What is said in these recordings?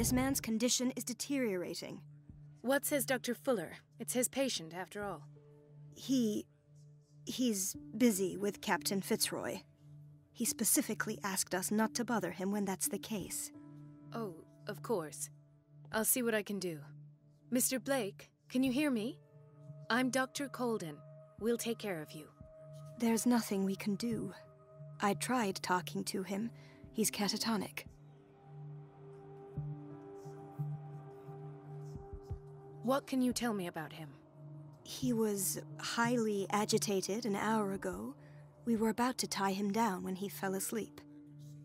This man's condition is deteriorating. What says Dr. Fuller? It's his patient, after all. He's busy with Captain Fitzroy. He specifically asked us not to bother him when that's the case. Oh, of course. I'll see what I can do. Mr. Blake, can you hear me? I'm Dr. Colden. We'll take care of you. There's nothing we can do. I tried talking to him. He's catatonic. What can you tell me about him? He was highly agitated an hour ago. We were about to tie him down when he fell asleep.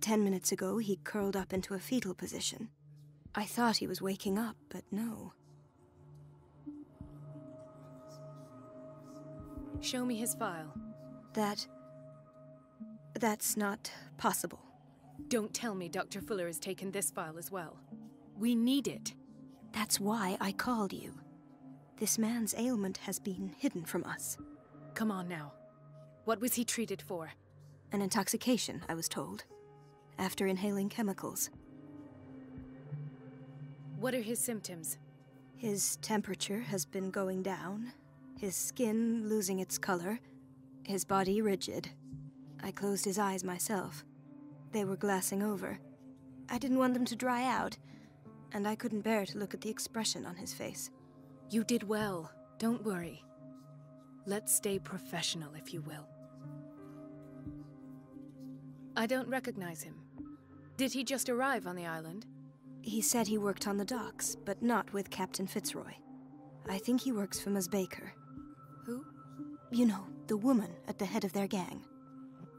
10 minutes ago, he curled up into a fetal position. I thought he was waking up, but no. Show me his file. That's not possible. Don't tell me Dr. Fuller has taken this file as well. We need it. That's why I called you. This man's ailment has been hidden from us. Come on now. What was he treated for? An intoxication, I was told. After inhaling chemicals. What are his symptoms? His temperature has been going down. His skin losing its color. His body rigid. I closed his eyes myself. They were glassing over. I didn't want them to dry out, and I couldn't bear to look at the expression on his face. You did well. Don't worry. Let's stay professional, if you will. I don't recognize him. Did he just arrive on the island? He said he worked on the docks, but not with Captain Fitzroy. I think he works for Ms. Baker. Who? You know, the woman at the head of their gang.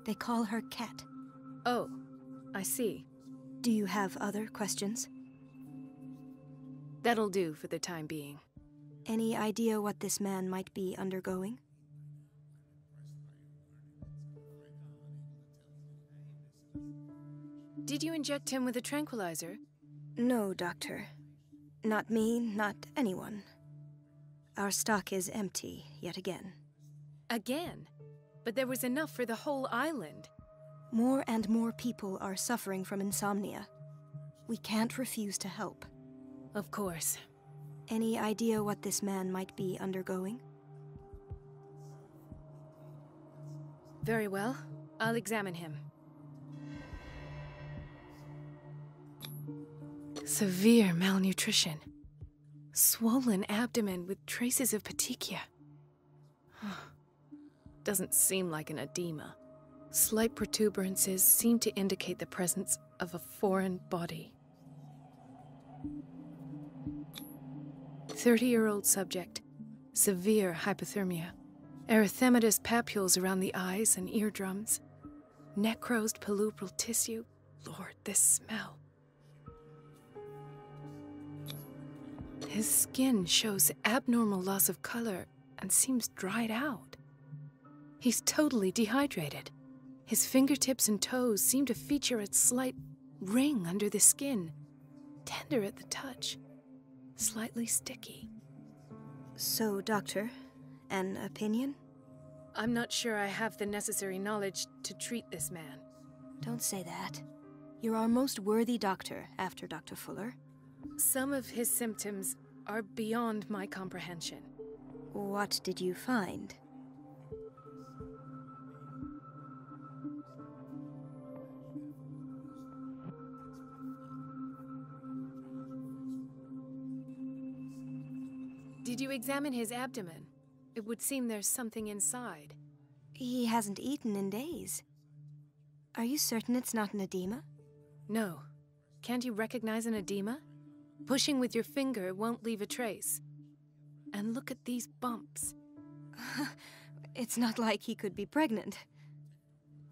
They call her Cat. Oh, I see. Do you have other questions? That'll do for the time being. Any idea what this man might be undergoing? Did you inject him with a tranquilizer? No, Doctor. Not me, not anyone. Our stock is empty, yet again. Again? But there was enough for the whole island. More and more people are suffering from insomnia. We can't refuse to help. Of course. Any idea what this man might be undergoing? Very well. I'll examine him. Severe malnutrition. Swollen abdomen with traces of petechia. Doesn't seem like an edema. Slight protuberances seem to indicate the presence of a foreign body. 30-year-old subject. Severe hypothermia. Erythematous papules around the eyes and eardrums. Necrosed palpebral tissue. Lord, this smell. His skin shows abnormal loss of color and seems dried out. He's totally dehydrated. His fingertips and toes seem to feature a slight ring under the skin, tender at the touch, slightly sticky. So, Doctor, an opinion? I'm not sure I have the necessary knowledge to treat this man. Don't say that. You're our most worthy doctor after Dr. Fuller. Some of his symptoms are beyond my comprehension. What did you find? Did you examine his abdomen? It would seem there's something inside. He hasn't eaten in days. Are you certain it's not an edema? No. Can't you recognize an edema? Pushing with your finger won't leave a trace. And look at these bumps. It's not like he could be pregnant.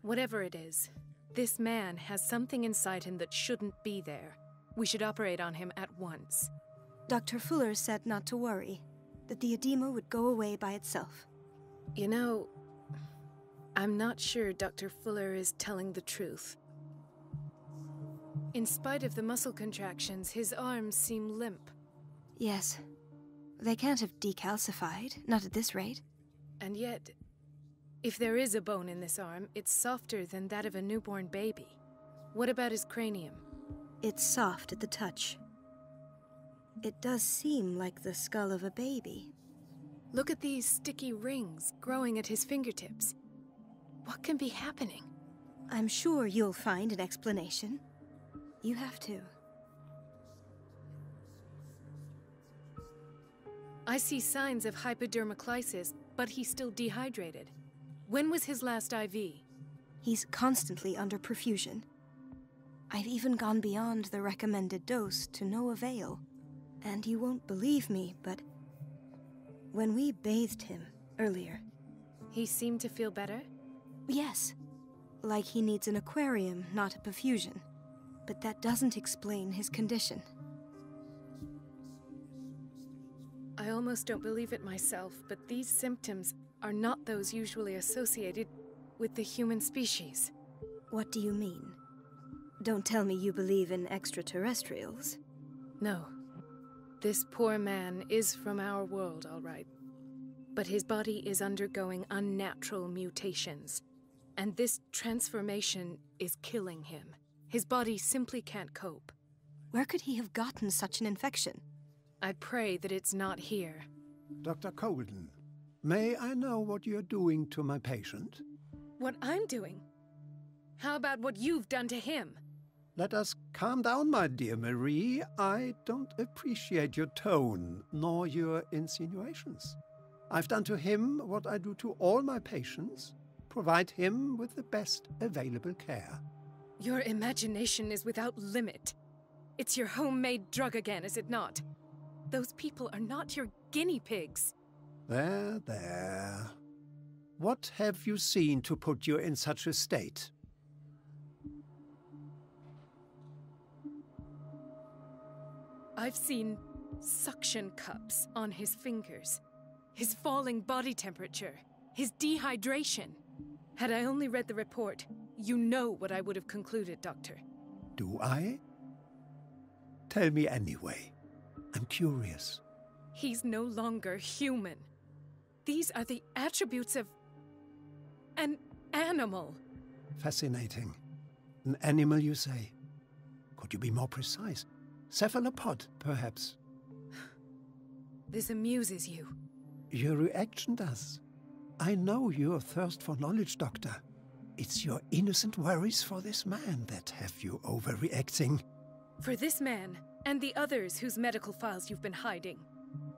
Whatever it is, this man has something inside him that shouldn't be there. We should operate on him at once. Dr. Fuller said not to worry, that the edema would go away by itself. You know, I'm not sure Dr. Fuller is telling the truth. In spite of the muscle contractions, his arms seem limp. Yes. They can't have decalcified, not at this rate. And yet, if there is a bone in this arm, it's softer than that of a newborn baby. What about his cranium? It's soft at the touch. It does seem like the skull of a baby. Look at these sticky rings growing at his fingertips. What can be happening? I'm sure you'll find an explanation. You have to. I see signs of hypodermoclysis, but he's still dehydrated. When was his last IV? He's constantly under perfusion. I've even gone beyond the recommended dose to no avail. And you won't believe me, but when we bathed him earlier... He seemed to feel better? Yes. Like he needs an aquarium, not a perfusion. But that doesn't explain his condition. I almost don't believe it myself, but these symptoms are not those usually associated with the human species. What do you mean? Don't tell me you believe in extraterrestrials. No. This poor man is from our world, all right. But his body is undergoing unnatural mutations. And this transformation is killing him. His body simply can't cope. Where could he have gotten such an infection? I pray that it's not here. Dr. Colden, may I know what you're doing to my patient? What I'm doing? How about what you've done to him? Let us calm down, my dear Marie. I don't appreciate your tone, nor your insinuations. I've done to him what I do to all my patients. Provide him with the best available care. Your imagination is without limit. It's your homemade drug again, is it not? Those people are not your guinea pigs. There, there. What have you seen to put you in such a state? I've seen suction cups on his fingers, his falling body temperature, his dehydration. Had I only read the report, you know what I would have concluded, Doctor. Do I? Tell me anyway. I'm curious. He's no longer human. These are the attributes of an animal. Fascinating. An animal, you say? Could you be more precise? Cephalopod, perhaps? This amuses you. Your reaction does. I know your thirst for knowledge, Doctor. It's your innocent worries for this man that have you overreacting. For this man, and the others whose medical files you've been hiding.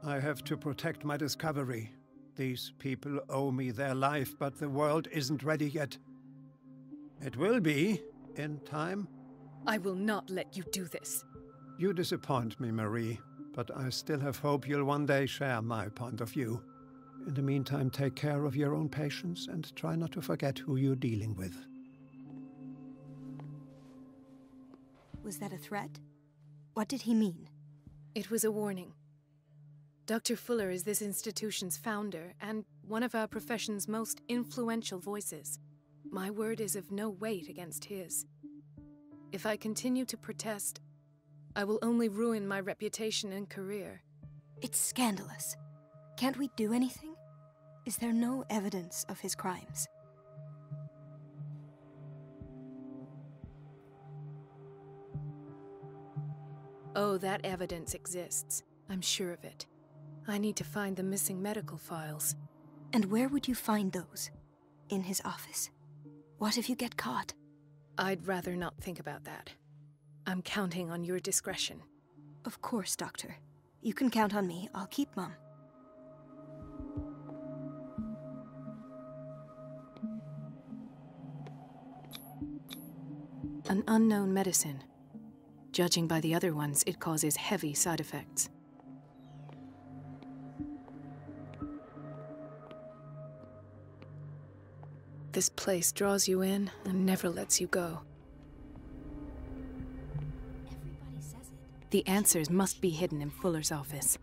I have to protect my discovery. These people owe me their life, but the world isn't ready yet. It will be, in time. I will not let you do this. You disappoint me, Marie, but I still have hope you'll one day share my point of view. In the meantime, take care of your own patients and try not to forget who you're dealing with. Was that a threat? What did he mean? It was a warning. Dr. Fuller is this institution's founder and one of our profession's most influential voices. My word is of no weight against his. If I continue to protest, I will only ruin my reputation and career. It's scandalous. Can't we do anything? Is there no evidence of his crimes? Oh, that evidence exists. I'm sure of it. I need to find the missing medical files. And where would you find those? In his office? What if you get caught? I'd rather not think about that. I'm counting on your discretion. Of course, Doctor. You can count on me. I'll keep Mum. An unknown medicine. Judging by the other ones, it causes heavy side effects. This place draws you in and never lets you go. Everybody says it. The answers must be hidden in Fuller's office.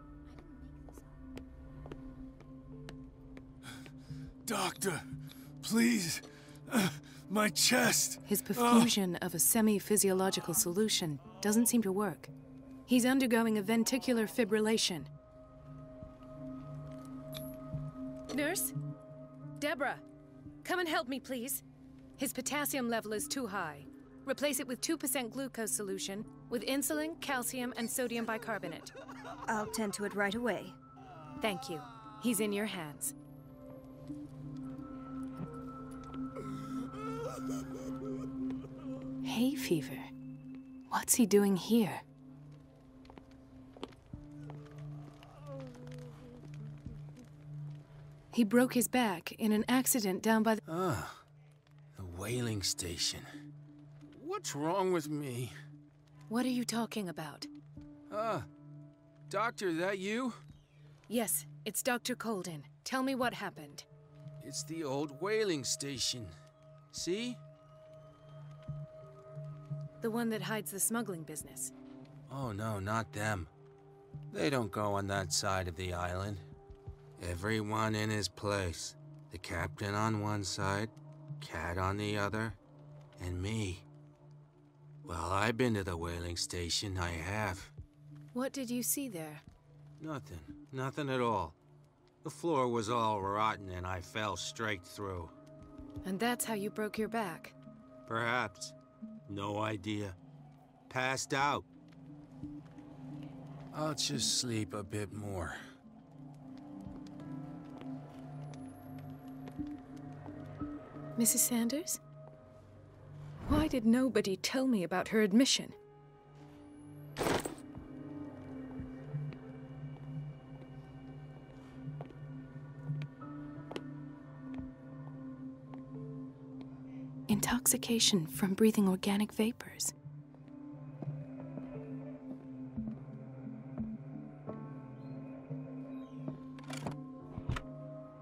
Doctor, please. My chest. His perfusion of a semi-physiological solution doesn't seem to work. He's undergoing a ventricular fibrillation. Nurse? Deborah, come and help me, please. His potassium level is too high. Replace it with 2% glucose solution with insulin, calcium, and sodium bicarbonate. I'll tend to it right away. Thank you. He's in your hands. Hay fever. What's he doing here? He broke his back in an accident down by the... Ah, the whaling station. What's wrong with me? What are you talking about? Doctor, that you? Yes, it's Dr. Colden. Tell me what happened. It's the old whaling station. See? The one that hides the smuggling business. Oh no, not them. They don't go on that side of the island. Everyone in his place. The captain on one side, Cat on the other, and me. Well, I've been to the whaling station, I have. What did you see there? Nothing. Nothing at all. The floor was all rotten and I fell straight through. And that's how you broke your back? Perhaps. No idea. Passed out. I'll just sleep a bit more. Mrs. Sanders? Why did nobody tell me about her admission? Intoxication from breathing organic vapors.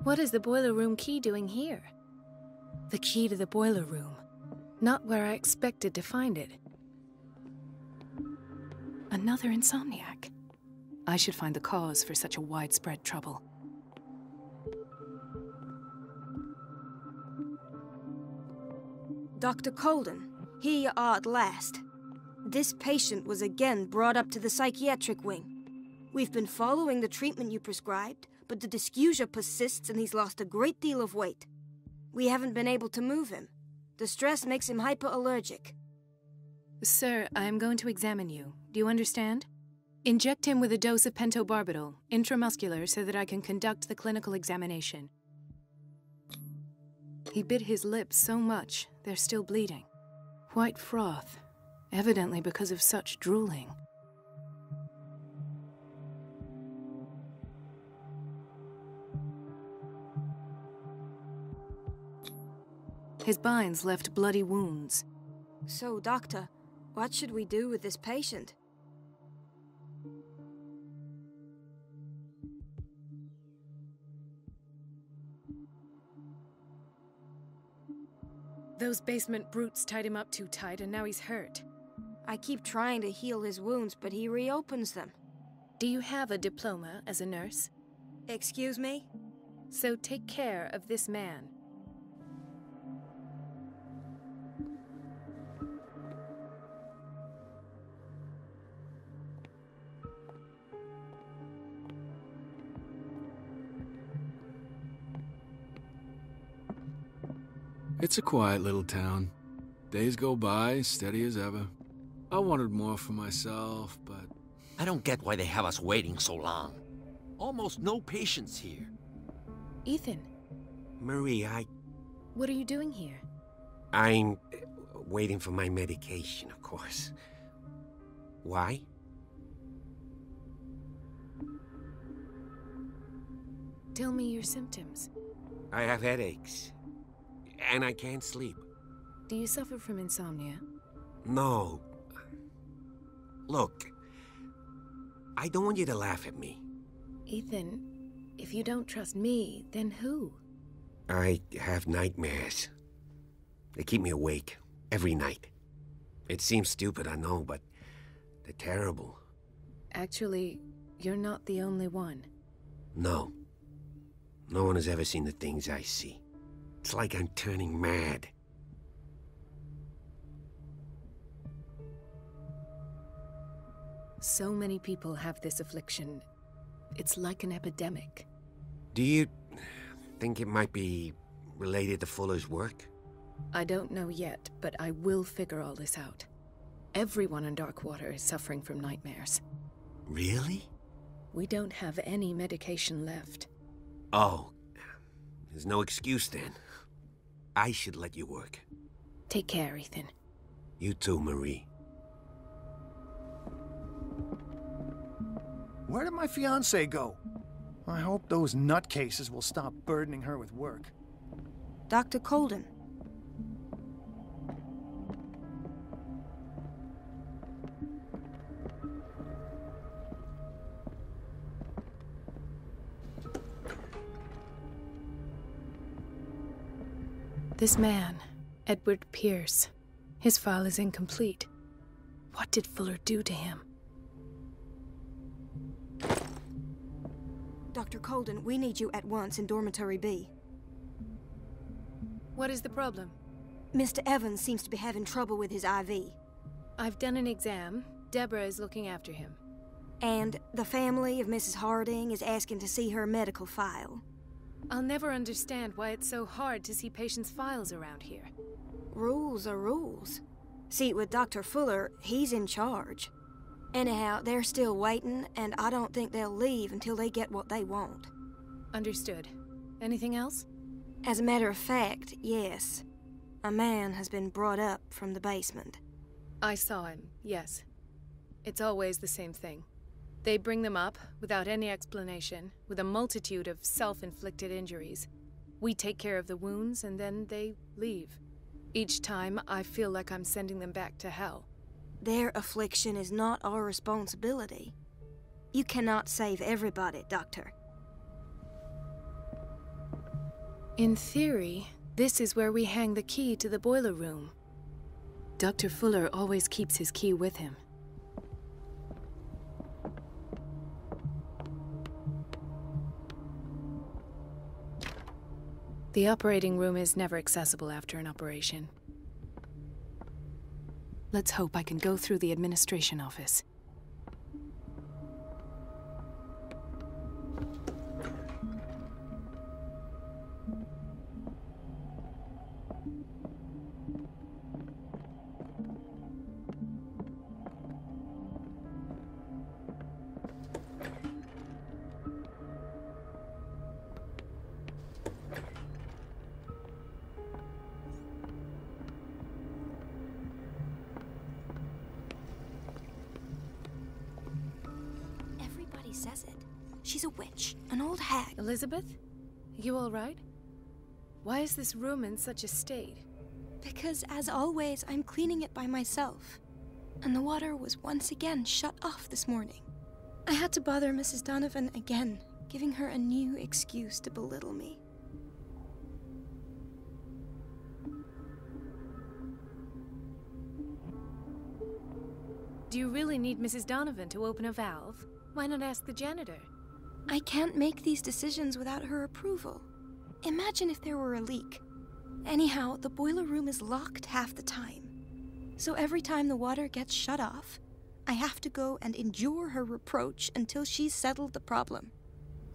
What is the boiler room key doing here? The key to the boiler room. Not where I expected to find it. Another insomniac. I should find the cause for such a widespread trouble. Dr. Colden, here you are at last. This patient was again brought up to the psychiatric wing. We've been following the treatment you prescribed, but the dysgeusia persists and he's lost a great deal of weight. We haven't been able to move him. The stress makes him hyperallergic. Sir, I am going to examine you. Do you understand? Inject him with a dose of pentobarbital, intramuscular, so that I can conduct the clinical examination. He bit his lips so much, they're still bleeding. White froth, evidently because of such drooling. His binds left bloody wounds. So, Doctor, what should we do with this patient? Those basement brutes tied him up too tight and now he's hurt. I keep trying to heal his wounds, but he reopens them. Do you have a diploma as a nurse? Excuse me? So take care of this man. It's a quiet little town. Days go by, steady as ever. I wanted more for myself, but... I don't get why they have us waiting so long. Almost no patients here. Ethan. Marie, What are you doing here? I'm waiting for my medication, of course. Why? Tell me your symptoms. I have headaches. And I can't sleep. Do you suffer from insomnia? No. Look, I don't want you to laugh at me. Ethan, if you don't trust me, then who? I have nightmares. They keep me awake every night. It seems stupid, I know, but they're terrible. Actually, you're not the only one. No. No one has ever seen the things I see. It's like I'm turning mad. So many people have this affliction. It's like an epidemic. Do you think it might be related to Fuller's work? I don't know yet, but I will figure all this out. Everyone in Darkwater is suffering from nightmares. Really? We don't have any medication left. Oh, there's no excuse then. I should let you work. Take care, Ethan. You too, Marie. Where did my fiancée go? I hope those nutcases will stop burdening her with work. Dr. Colden. This man, Edward Pierce, his file is incomplete. What did Fuller do to him? Dr. Colden, we need you at once in Dormitory B. What is the problem? Mr. Evans seems to be having trouble with his IV. I've done an exam. Deborah is looking after him. And the family of Mrs. Harding is asking to see her medical file. I'll never understand why it's so hard to see patients' files around here. Rules are rules. See, with Dr. Fuller, he's in charge. Anyhow, they're still waiting, and I don't think they'll leave until they get what they want. Understood. Anything else? As a matter of fact, yes. A man has been brought up from the basement. I saw him, yes. It's always the same thing. They bring them up, without any explanation, with a multitude of self-inflicted injuries. We take care of the wounds, and then they leave. Each time, I feel like I'm sending them back to hell. Their affliction is not our responsibility. You cannot save everybody, Doctor. In theory, this is where we hang the key to the boiler room. Dr. Fuller always keeps his key with him. The operating room is never accessible after an operation. Let's hope I can go through the administration office. Says it. She's a witch, an old hag. Elizabeth? You all right? Why is this room in such a state? Because, as always, I'm cleaning it by myself. And the water was once again shut off this morning. I had to bother Mrs. Donovan again, giving her a new excuse to belittle me. Do you really need Mrs. Donovan to open a valve? Why not ask the janitor? I can't make these decisions without her approval. Imagine if there were a leak. Anyhow, the boiler room is locked half the time. So every time the water gets shut off, I have to go and endure her reproach until she's settled the problem.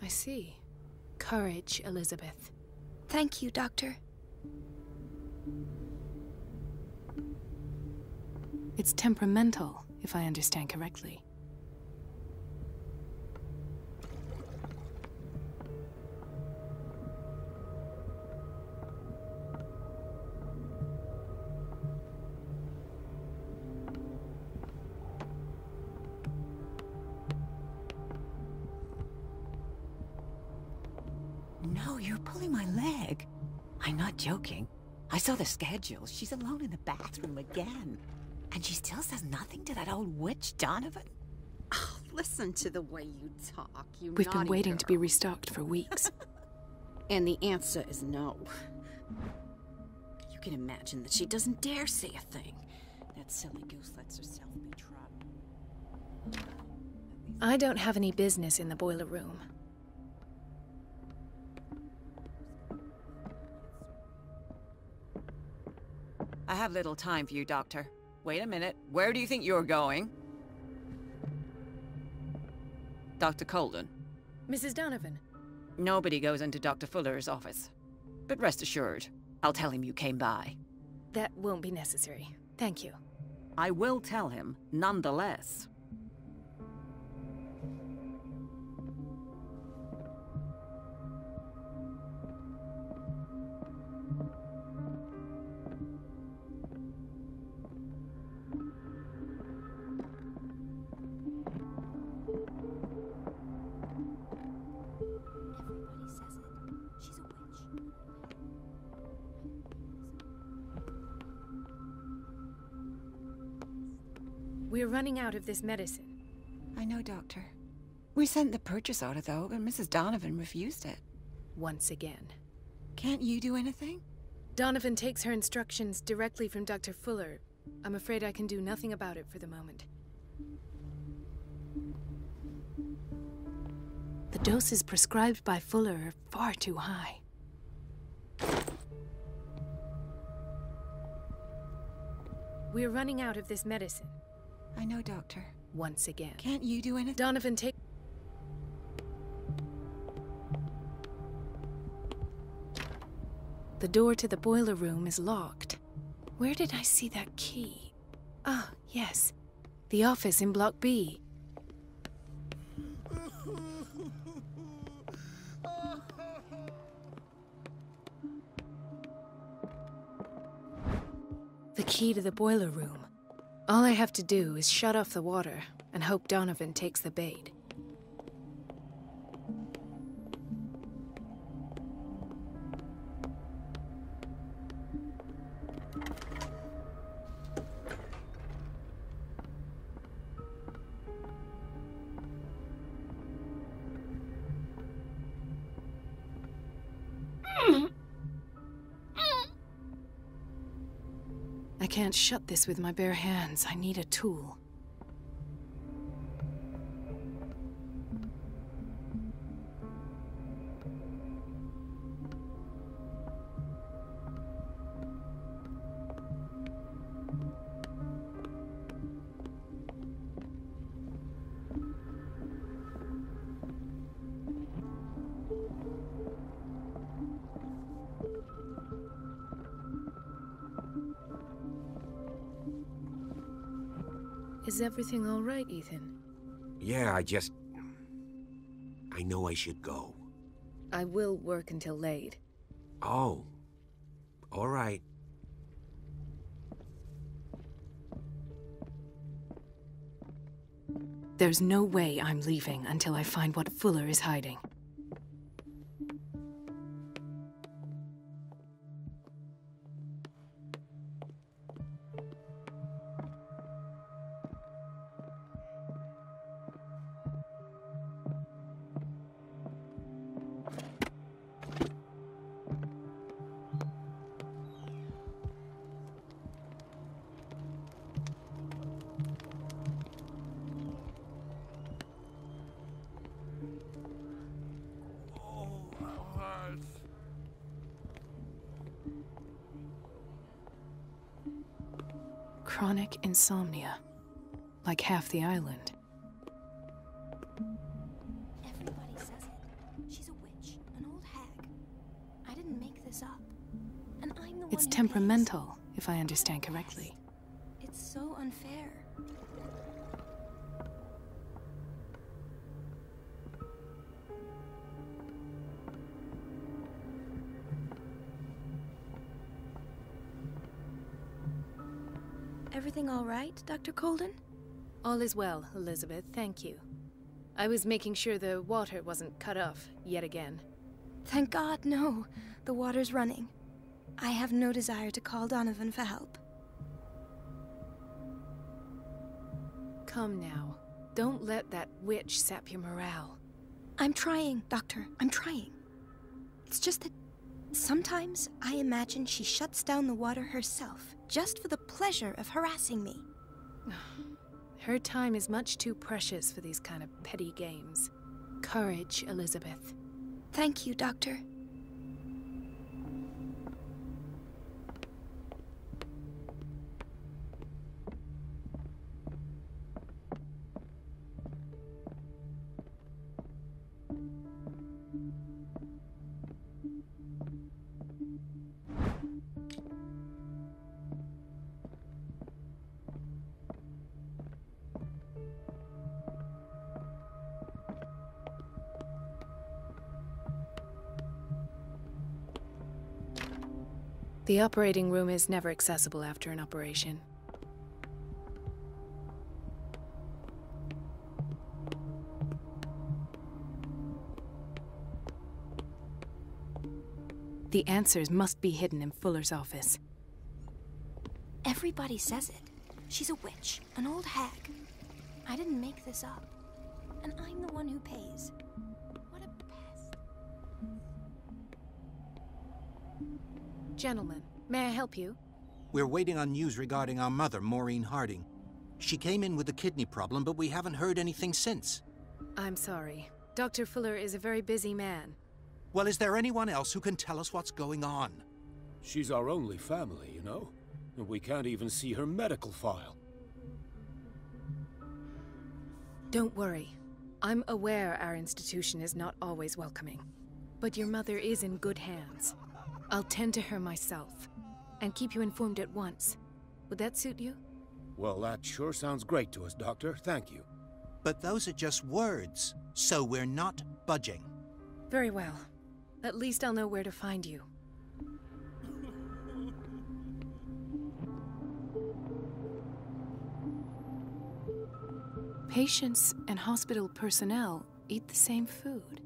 I see. Courage, Elizabeth. Thank you, Doctor. It's temperamental, if I understand correctly. No, you're pulling my leg. I'm not joking. I saw the schedule. She's alone in the bathroom again. And she still says nothing to that old witch, Donovan? Oh, listen to the way you talk, you We've been naughty waiting girl. to be restocked for weeks. And the answer is no. You can imagine that she doesn't dare say a thing. That silly goose lets herself be trodden. I don't have any business in the boiler room. I have little time for you, Doctor. Wait a minute. Where do you think you're going? Dr. Colden. Mrs. Donovan. Nobody goes into Dr. Fuller's office. But rest assured, I'll tell him you came by. That won't be necessary. Thank you. I will tell him, nonetheless. We're running out of this medicine. I know, Doctor. We sent the purchase order, though, but Mrs. Donovan refused it. Once again. Can't you do anything? Donovan takes her instructions directly from Dr. Fuller. I'm afraid I can do nothing about it for the moment. The doses prescribed by Fuller are far too high. We're running out of this medicine. I know, Doctor. Once again. Can't you do anything? Donovan, take... The door to the boiler room is locked. Where did I see that key? Ah, yes. The office in Block B. The key to the boiler room. All I have to do is shut off the water and hope Donovan takes the bait. I can't shut this with my bare hands. I need a tool. Is everything all right, Ethan? Yeah, I know I should go. I will work until late. Oh. All right. There's no way I'm leaving until I find what Fuller is hiding. Chronic insomnia. Like half the island. Everybody says it. She's a witch, an old hag. I didn't make this up. And I'm the one It's who temperamental, if I understand correctly. pays. It's so unfair. Everything all right, Dr. Colden? All is well, Elizabeth, thank you. I was making sure the water wasn't cut off yet again. Thank God, no. The water's running. I have no desire to call Donovan for help. Come now. Don't let that witch sap your morale. I'm trying, Doctor. I'm trying. It's just that sometimes I imagine she shuts down the water herself, just for the pleasure of harassing me. Her time is much too precious for these kind of petty games. Courage, Elizabeth. Thank you, Doctor. The operating room is never accessible after an operation. The answers must be hidden in Fuller's office. Everybody says it. She's a witch, an old hag. I didn't make this up. And I'm the one who pays. What a pest. Gentlemen, may I help you? We're waiting on news regarding our mother, Maureen Harding. She came in with a kidney problem, but we haven't heard anything since. I'm sorry. Dr. Fuller is a very busy man. Well, is there anyone else who can tell us what's going on? She's our only family, you know? And we can't even see her medical file. Don't worry. I'm aware our institution is not always welcoming. But your mother is in good hands. I'll tend to her myself. And keep you informed at once. Would that suit you? Well, that sure sounds great to us, Doctor. Thank you. But those are just words, so we're not budging. Very well. At least I'll know where to find you. Patients and hospital personnel eat the same food.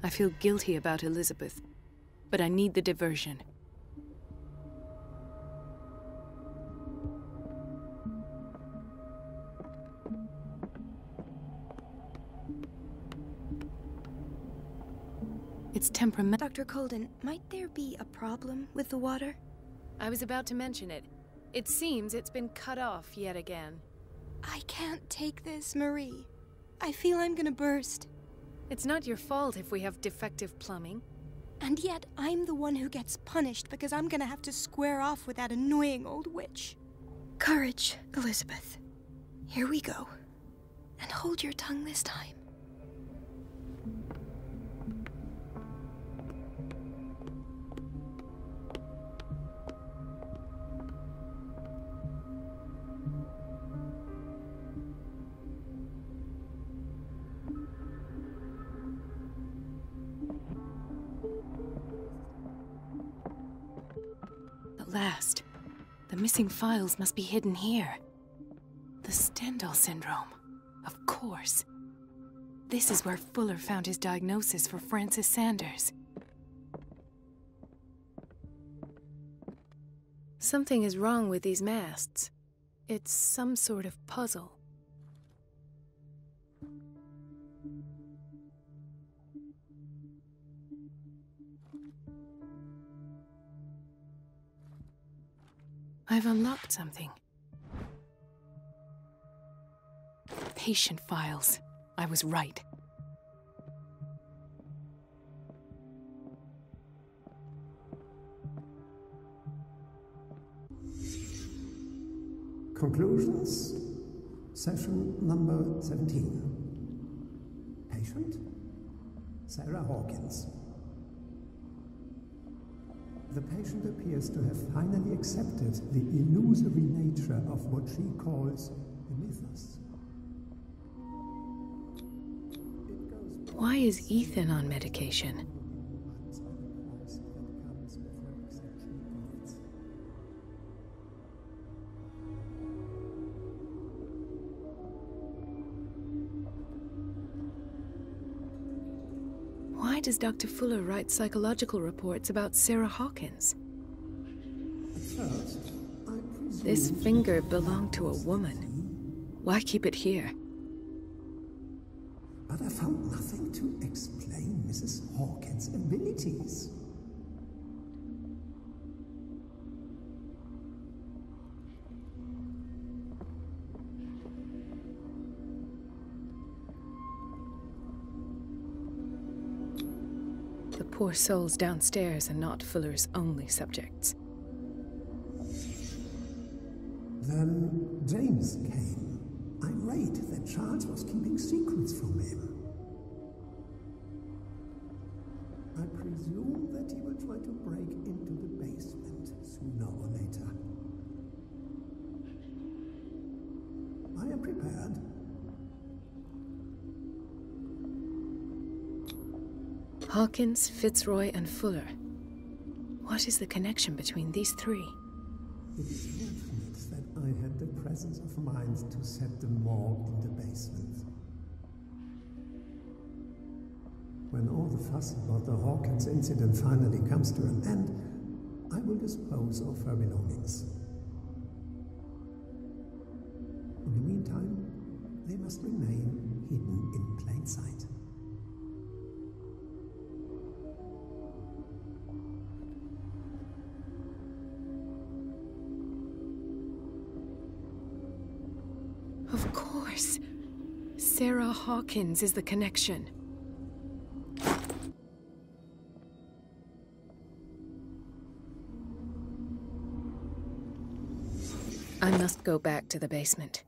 I feel guilty about Elizabeth, but I need the diversion. It's temperament. Dr. Colden, might there be a problem with the water? I was about to mention it. It seems it's been cut off yet again. I can't take this, Marie. I feel I'm gonna burst. It's not your fault if we have defective plumbing. And yet, I'm the one who gets punished because I'm gonna have to square off with that annoying old witch. Courage, Elizabeth. Here we go. And hold your tongue this time. Last, the missing files must be hidden here. The Stendhal syndrome, of course. This is where Fuller found his diagnosis for Francis Sanders. Something is wrong with these masts. It's some sort of puzzle. I've unlocked something. Patient files. I was right. Conclusions. Session number 17. Patient? Sarah Hawkins. The patient appears to have finally accepted the illusory nature of what she calls the mythos. Why is Ethan on medication? Why does Dr. Fuller write psychological reports about Sarah Hawkins? This finger belonged to a woman. Why keep it here? but I found nothing to explain Mrs. Hawkins' abilities. The poor souls downstairs are not Fuller's only subjects. Then James came, irate that Charles was keeping secrets from him. I presume that he will try to break into the basement sooner or later. I am prepared. Hawkins, Fitzroy, and Fuller. What is the connection between these three? It is fortunate that I had the presence of mind to set the morgue in the basement. When all the fuss about the Hawkins incident finally comes to an end, I will dispose of her belongings. In the meantime, they must remain hidden in plain sight. Of course. Sarah Hawkins is the connection. I must go back to the basement.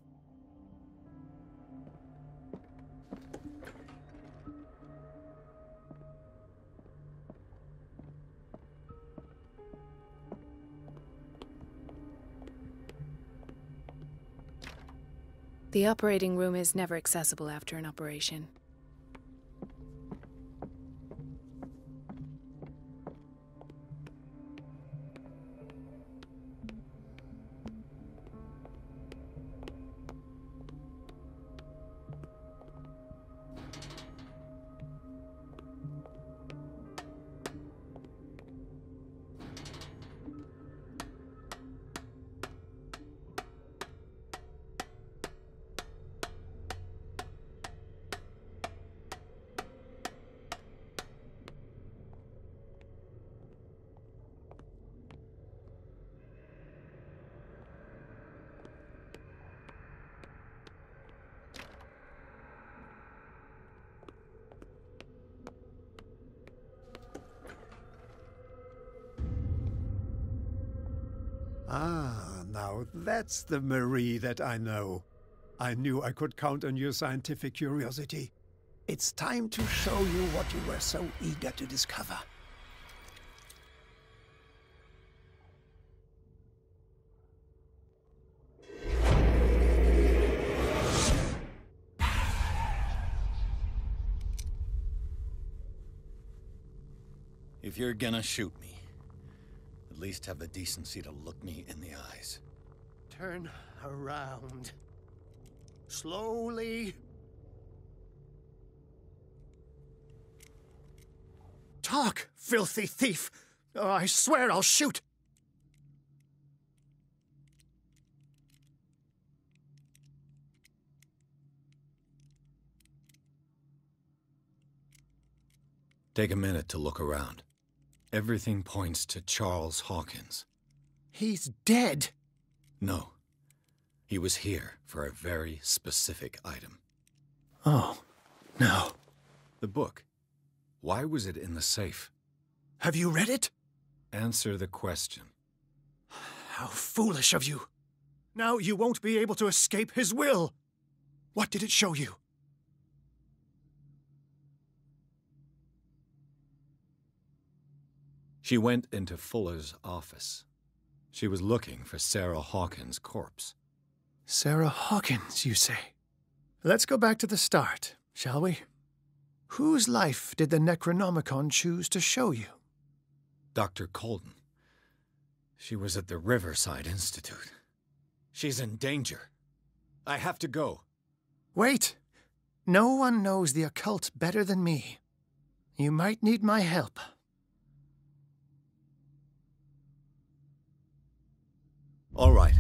The operating room is never accessible after an operation. Ah, now that's the Marie that I know. I knew I could count on your scientific curiosity. It's time to show you what you were so eager to discover. If you're gonna shoot me, at least have the decency to look me in the eyes. Turn around. Slowly. Talk, filthy thief! Oh, I swear I'll shoot! Take a minute to look around. Everything points to Charles Hawkins. He's dead! No. He was here for a very specific item. Oh, no. The book. Why was it in the safe? Have you read it? Answer the question. How foolish of you. Now you won't be able to escape his will. What did it show you? She went into Fuller's office. She was looking for Sarah Hawkins' corpse. Sarah Hawkins, you say? Let's go back to the start, shall we? Whose life did the Necronomicon choose to show you? Dr. Colden. She was at the Riverside-Institut. She's in danger. I have to go. Wait. No one knows the occult better than me. You might need my help. All right.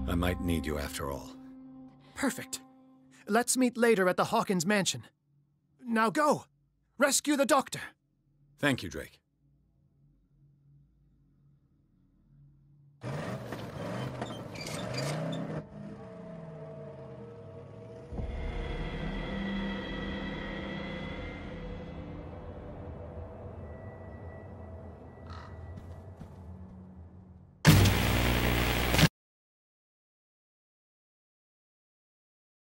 I might need you after all. Perfect. Let's meet later at the Hawkins mansion. Now go! Rescue the doctor! Thank you, Drake.